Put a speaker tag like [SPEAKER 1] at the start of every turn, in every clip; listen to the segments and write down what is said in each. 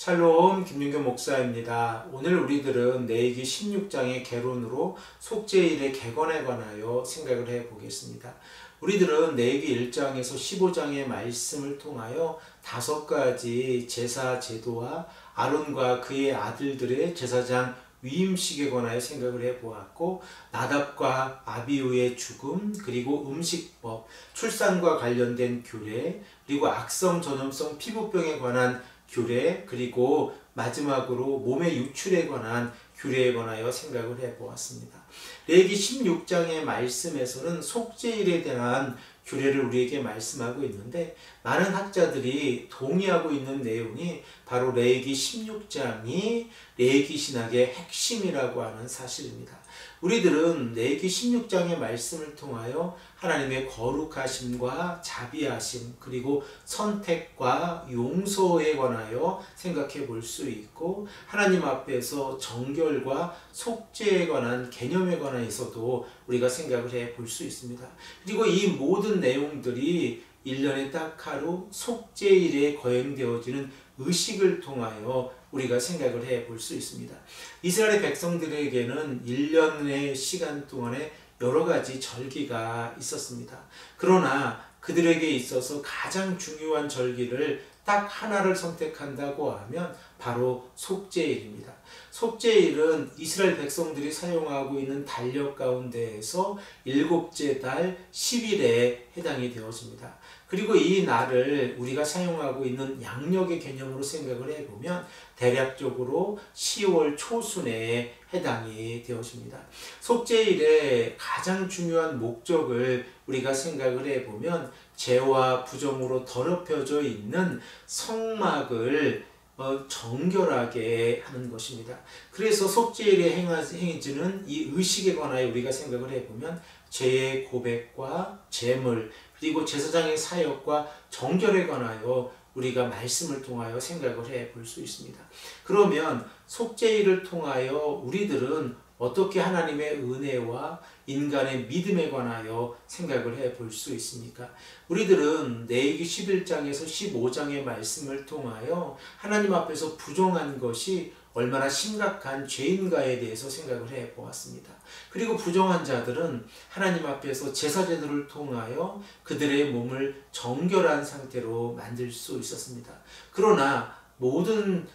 [SPEAKER 1] 샬롬 김윤교 목사입니다. 오늘 우리들은 레위기 16장의 개론으로 속죄일의 개건에 관하여 생각을 해보겠습니다. 우리들은 레위기 1장에서 15장의 말씀을 통하여 5가지 제사 제도와 아론과 그의 아들들의 제사장 위임식에 관하여 생각을 해보았고, 나답과 아비후의 죽음, 그리고 음식법, 출산과 관련된 규례, 그리고 악성 전염성 피부병에 관한 규례, 그리고 마지막으로 몸의 유출에 관한 규례에 관하여 생각을 해보았습니다. 레위기 16장의 말씀에서는 속죄일에 대한 규례를 우리에게 말씀하고 있는데, 많은 학자들이 동의하고 있는 내용이 바로 레위기 16장이 레위기 신학의 핵심이라고 하는 사실입니다. 우리들은 레위기 16장의 말씀을 통하여 하나님의 거룩하심과 자비하심, 그리고 선택과 용서에 관하여 생각해 볼 수 있고, 하나님 앞에서 정결과 속죄에 관한 개념에 관해서도 우리가 생각을 해 볼 수 있습니다. 그리고 이 모든 내용들이 1년에 딱 하루 속죄일에 거행되어지는 의식을 통하여 우리가 생각을 해 볼 수 있습니다. 이스라엘 백성들에게는 1년의 시간 동안에 여러 가지 절기가 있었습니다. 그러나 그들에게 있어서 가장 중요한 절기를 딱 하나를 선택한다고 하면 바로 속죄일입니다. 속죄일은 이스라엘 백성들이 사용하고 있는 달력 가운데에서 7째 달 10일에 해당이 되어집니다. 그리고 이 날을 우리가 사용하고 있는 양력의 개념으로 생각을 해보면 대략적으로 10월 초순에 해당이 되어집니다. 속죄일의 가장 중요한 목적을 우리가 생각을 해보면 죄와 부정으로 더럽혀져 있는 성막을 정결하게 하는 것입니다. 그래서 속죄일에 행해지는 이 의식에 관하여 우리가 생각을 해보면 죄의 고백과 제물, 그리고 제사장의 사역과 정결에 관하여 우리가 말씀을 통하여 생각을 해 볼 수 있습니다. 그러면 속죄일을 통하여 우리들은 어떻게 하나님의 은혜와 인간의 믿음에 관하여 생각을 해 볼 수 있습니까? 우리들은 레위기 11장에서 15장의 말씀을 통하여 하나님 앞에서 부정한 것이 얼마나 심각한 죄인가에 대해서 생각을 해 보았습니다. 그리고 부정한 자들은 하나님 앞에서 제사제도를 통하여 그들의 몸을 정결한 상태로 만들 수 있었습니다. 그러나 모든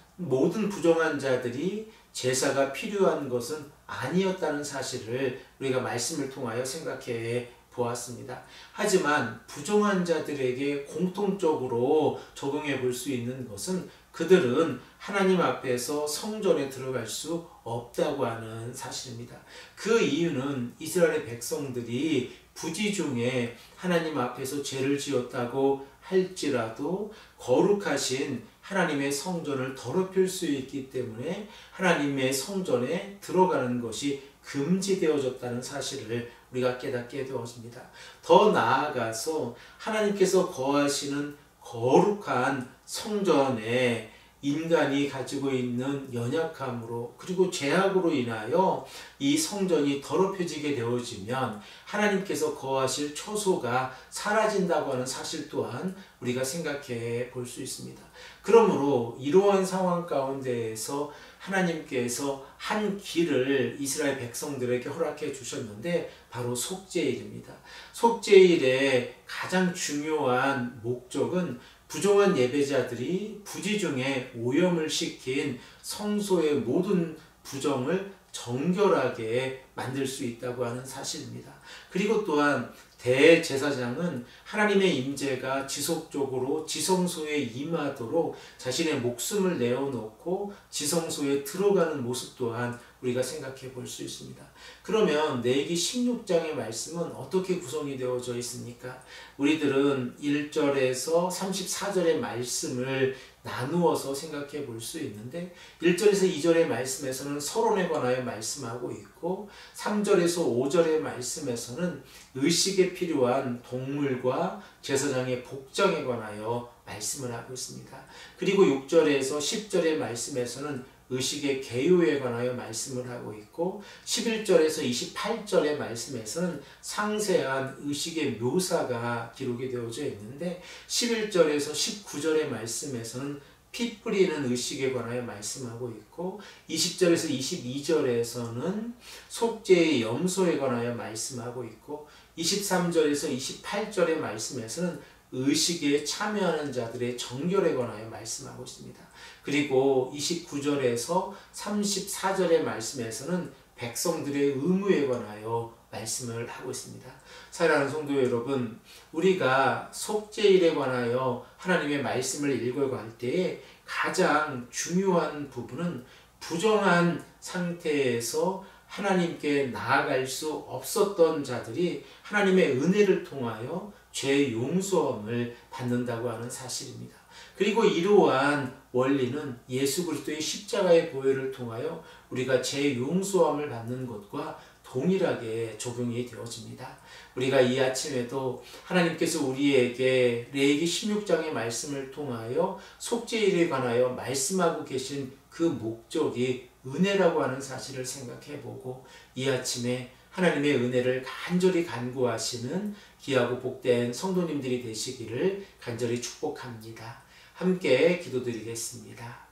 [SPEAKER 1] 부정한 자들이 제사가 필요한 것은 아니었다는 사실을 우리가 말씀을 통하여 생각해 보았습니다. 하지만 부정한 자들에게 공통적으로 적용해 볼 수 있는 것은 그들은 하나님 앞에서 성전에 들어갈 수 없다고 하는 사실입니다. 그 이유는 이스라엘 백성들이 부지 중에 하나님 앞에서 죄를 지었다고 할지라도 거룩하신 하나님의 성전을 더럽힐 수 있기 때문에 하나님의 성전에 들어가는 것이 금지되어졌다는 사실을 우리가 깨닫게 되었습니다. 더 나아가서 하나님께서 거하시는 거룩한 성전에 인간이 가지고 있는 연약함으로, 그리고 죄악으로 인하여 이 성전이 더럽혀지게 되어지면 하나님께서 거하실 처소가 사라진다고 하는 사실 또한 우리가 생각해 볼 수 있습니다. 그러므로 이러한 상황 가운데에서 하나님께서 한 길을 이스라엘 백성들에게 허락해 주셨는데 바로 속죄일입니다. 속죄일의 가장 중요한 목적은 부정한 예배자들이 부지 중에 오염을 시킨 성소의 모든 부정을 정결하게 만들 수 있다고 하는 사실입니다. 그리고 또한 대제사장은 하나님의 임재가 지속적으로 지성소에 임하도록 자신의 목숨을 내어놓고 지성소에 들어가는 모습 또한 우리가 생각해 볼 수 있습니다. 그러면 레위기 16장의 말씀은 어떻게 구성이 되어져 있습니까? 우리들은 1절에서 34절의 말씀을 나누어서 생각해 볼 수 있는데, 1절에서 2절의 말씀에서는 서론에 관하여 말씀하고 있고, 3절에서 5절의 말씀에서는 의식에 필요한 동물과 제사장의 복장에 관하여 말씀을 하고 있습니다. 그리고 6절에서 10절의 말씀에서는 의식의 개요에 관하여 말씀을 하고 있고, 11절에서 28절의 말씀에서는 상세한 의식의 묘사가 기록이 되어져 있는데, 11절에서 19절의 말씀에서는 피 뿌리는 의식에 관하여 말씀하고 있고 20절에서 22절에서는 속죄의 염소에 관하여 말씀하고 있고 23절에서 28절의 말씀에서는 의식에 참여하는 자들의 정결에 관하여 말씀하고 있습니다. 그리고 29절에서 34절의 말씀에서는 백성들의 의무에 관하여 말씀을 하고 있습니다. 사랑하는 성도 여러분, 우리가 속죄일에 관하여 하나님의 말씀을 읽어갈 때에 가장 중요한 부분은 부정한 상태에서 하나님께 나아갈 수 없었던 자들이 하나님의 은혜를 통하여 죄 용서함을 받는다고 하는 사실입니다. 그리고 이러한 원리는 예수 그리스도의 십자가의 보혈을 통하여 우리가 죄 용서함을 받는 것과 동일하게 적용이 되어집니다. 우리가 이 아침에도 하나님께서 우리에게 레위기 16장의 말씀을 통하여 속죄일에 관하여 말씀하고 계신 그 목적이 은혜라고 하는 사실을 생각해보고 이 아침에 하나님의 은혜를 간절히 간구하시는 귀하고 복된 성도님들이 되시기를 간절히 축복합니다. 함께 기도드리겠습니다.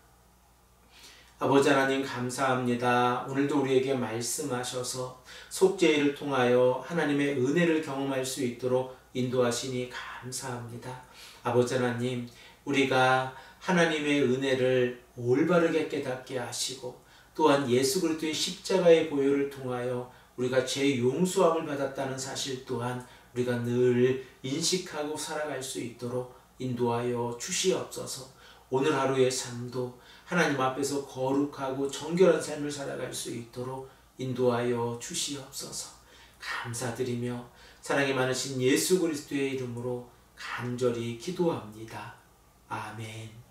[SPEAKER 1] 아버지 하나님 감사합니다. 오늘도 우리에게 말씀하셔서 속죄일을 통하여 하나님의 은혜를 경험할 수 있도록 인도하시니 감사합니다. 아버지 하나님, 우리가 하나님의 은혜를 올바르게 깨닫게 하시고 또한 예수 그리스도의 십자가의 보혈을 통하여 우리가 죄 용서함을 받았다는 사실 또한 우리가 늘 인식하고 살아갈 수 있도록 인도하여 주시옵소서. 오늘 하루의 삶도 하나님 앞에서 거룩하고 정결한 삶을 살아갈 수 있도록 인도하여 주시옵소서. 감사드리며 사랑이 많으신 예수 그리스도의 이름으로 간절히 기도합니다. 아멘.